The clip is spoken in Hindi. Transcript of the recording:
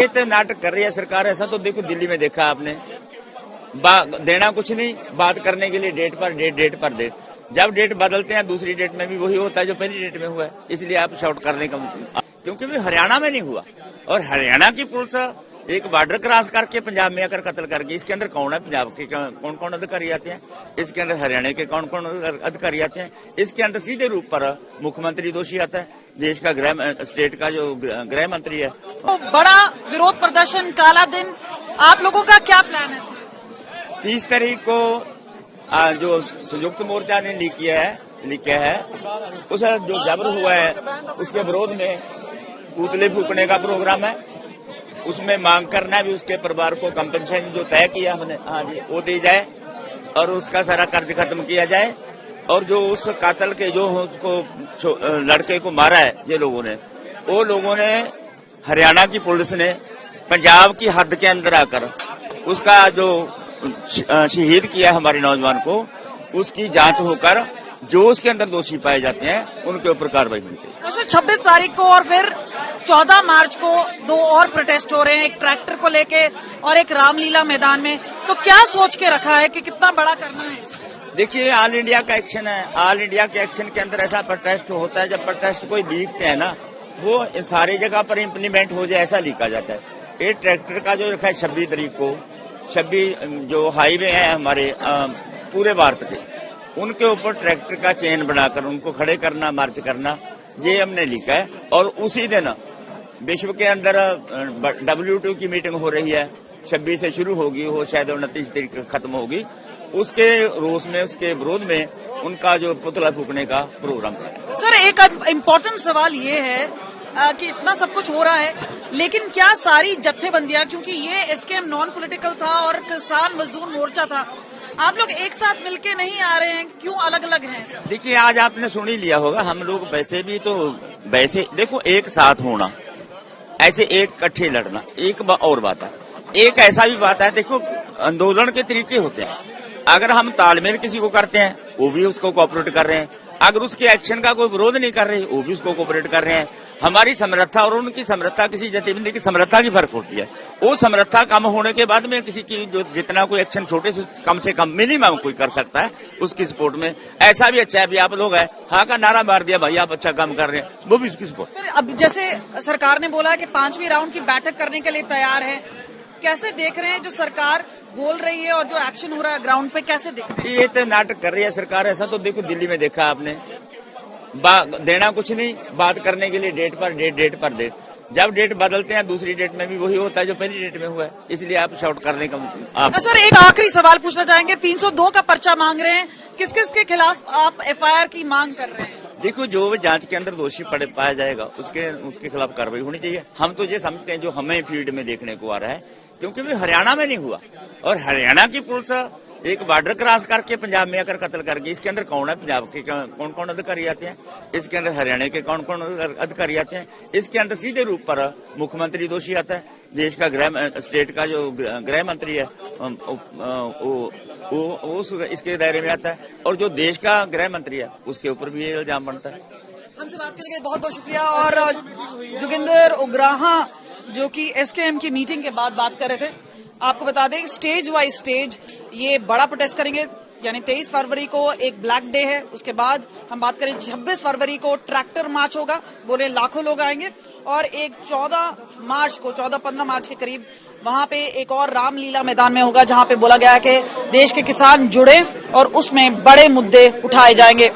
ये तो नाटक कर रही है सरकार। ऐसा तो देखो दिल्ली में देखा आपने, देना कुछ नहीं, बात करने के लिए डेट पर डेट। जब डेट बदलते हैं दूसरी डेट में भी वही होता है जो पहली डेट में हुआ है। इसलिए आप शॉर्ट करने का, क्योंकि भी हरियाणा में नहीं हुआ और हरियाणा की पुलिस एक बॉर्डर क्रॉस करके पंजाब में आकर कत्ल कर गई। इसके अंदर कौन है? पंजाब के कौन कौन अधिकारी आते हैं? इसके अंदर हरियाणा के कौन कौन अधिकारी आते हैं? इसके अंदर सीधे रूप पर मुख्यमंत्री दोषी आता है, देश का स्टेट का जो गृह मंत्री है। तो बड़ा विरोध प्रदर्शन, काला दिन, आप लोगों का क्या प्लान है? 30 तारीख को जो संयुक्त मोर्चा ने लिखा है उस जो जबर हुआ है उसके विरोध में पुतले फूकने का प्रोग्राम है। उसमें मांग करना भी उसके परिवार को कंपनसेशन जो तय किया हमने, हाँ जी, वो दी जाए और उसका सारा कर्ज खत्म किया जाए। और जो उस कातल के जो उसको लड़के को मारा है ये लोगों ने, वो लोगों ने हरियाणा की पुलिस ने पंजाब की हद के अंदर आकर उसका जो शहीद किया हमारे नौजवान को, उसकी जांच होकर जो उसके अंदर दोषी पाए जाते हैं उनके ऊपर कार्रवाई होनी चाहिए। 26 तारीख को और फिर 14 मार्च को 2 और प्रोटेस्ट हो रहे हैं, एक ट्रैक्टर को लेके और एक रामलीला मैदान में। तो क्या सोच के रखा है कि कितना बड़ा करना है? देखिए, ऑल इंडिया का एक्शन है। ऑल इंडिया के एक्शन के अंदर ऐसा प्रोटेस्ट होता है, जब प्रोटेस्ट कोई लिखते हैं ना, वो सारी जगह पर इम्प्लीमेंट हो जाए ऐसा लिखा जाता है। ये ट्रैक्टर का जो रखा है 26 तारीख को, 26 जो हाईवे है हमारे पूरे भारत के, उनके ऊपर ट्रैक्टर का चेन बनाकर उनको खड़े करना, मार्च करना, ये हमने लिखा है। और उसी दिन विश्व के अंदर WTO की मीटिंग हो रही है, 26 से शुरू होगी, वो शायद 29 तारीख खत्म होगी। उसके रोष में, उसके विरोध में उनका जो पुतला फूकने का प्रोग्राम है। सर, एक इम्पोर्टेंट सवाल ये है कि इतना सब कुछ हो रहा है, लेकिन क्या सारी जत्थेबंदियां, क्योंकि ये SKM नॉन पॉलिटिकल था और किसान मजदूर मोर्चा था, आप लोग एक साथ मिलके नहीं आ रहे हैं, क्यों अलग अलग हैं? देखिए, आज आपने सुन ही लिया होगा, हम लोग वैसे देखो, एक साथ होना, ऐसे एक इकट्ठे लड़ना एक और बात है। एक ऐसा भी बात है, देखो, आंदोलन के तरीके होते हैं। अगर हम तालमेल किसी को करते हैं वो भी उसको कोऑपरेट कर रहे हैं, अगर उसके एक्शन का कोई विरोध नहीं कर रहे वो भी उसको कोऑपरेट कर रहे हैं। हमारी समर्था और उनकी समर्था, किसी जथेबंदी की समर्था की फर्क होती है। वो समर्था कम होने के बाद में किसी की जो जितना कोई एक्शन छोटे से कम मिनिमम कोई कर सकता है, उसकी सपोर्ट में ऐसा भी अच्छा है। अभी आप लोग है हाँ का नारा मार दिया, भाई आप अच्छा काम कर रहे हैं, वो भी उसकी सपोर्ट। अब जैसे सरकार ने बोला कि 5वीं राउंड की बैठक करने के लिए तैयार है, कैसे देख रहे हैं जो सरकार बोल रही है और जो एक्शन हो रहा है ग्राउंड पे, कैसे देख रहे हैं? ये तो नाटक कर रही है सरकार। ऐसा तो देखो दिल्ली में देखा आपने, देना कुछ नहीं, बात करने के लिए डेट पर डेट। जब डेट बदलते हैं दूसरी डेट में भी वही होता है जो पहली डेट में हुआ है। इसलिए आप शॉर्ट करने का सर, एक आखिरी सवाल पूछना चाहेंगे। 302 का पर्चा मांग रहे हैं, किस किस के खिलाफ आप FIR की मांग कर रहे हैं? देखो, जो जांच के अंदर दोषी पाया जाएगा उसके खिलाफ कार्रवाई होनी चाहिए। हम तो ये समझते हैं जो हमें फील्ड में देखने को आ रहा है, क्योंकि भी हरियाणा में नहीं हुआ और हरियाणा की पुलिस एक बॉर्डर क्रॉस करके पंजाब में आकर कत्ल कर गई। इसके अंदर कौन है? पंजाब के कौन कौन अधिकारी आते हैं? इसके अंदर हरियाणा के कौन कौन अधिकारी आते हैं? इसके अंदर सीधे रूप पर मुख्यमंत्री दोषी आता है, देश का स्टेट का जो गृह मंत्री है वो इसके दायरे में आता है। और जो देश का गृह मंत्री है उसके ऊपर भी ये इल्जाम बनता है। हमसे बात करने के लिए बहुत बहुत शुक्रिया। और जोगिंदर उग्राहा जो कि SKM की मीटिंग के बाद बात कर रहे थे, आपको बता दें स्टेज वाइज स्टेज ये बड़ा प्रोटेस्ट करेंगे। यानी 23 फरवरी को एक ब्लैक डे है, उसके बाद हम बात करें 26 फरवरी को ट्रैक्टर मार्च होगा, बोले लाखों लोग आएंगे। और एक 14-15 मार्च के करीब वहां पे एक और रामलीला मैदान में होगा, जहां पे बोला गया है कि देश के किसान जुड़े और उसमें बड़े मुद्दे उठाए जाएंगे।